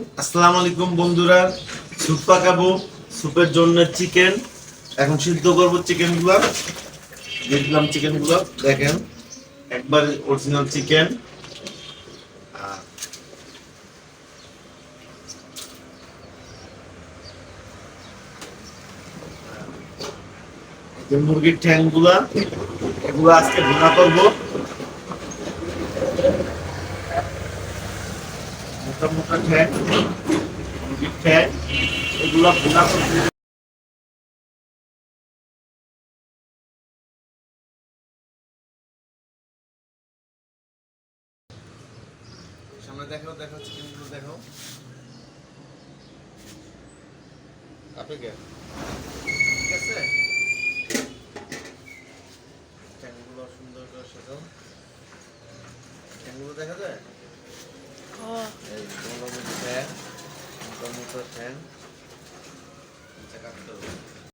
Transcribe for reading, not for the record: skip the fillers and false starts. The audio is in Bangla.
আসসালামু আলাইকুম বন্ধুরা, স্যুপ পাকাবো। স্যুপের জন্য চিকেন এখন সিদ্ধ করব। চিকেনগুলো দেখলাম, চিকেনগুলো দেখেন একবার অরিজিনাল চিকেন। যে মুরগির ঠ্যাংগুলা, এগুলো আজকে ভুনা করব। মোটা মোটা ঠ্যাং, মুরগির ঠ্যাং, এগুলা ভুনা করব। সামনে দেখাও, দেখাও চিকেনগুলো দেখাও। আপনি কে ঠিক আছে? ঠ্যাংগুলো সুন্দর করে সাজাও। ঠ্যাংগুলো দেখা যায়, এই মোটা মোটা ঠ্যাং, মোটা মোটা ঠ্যাং।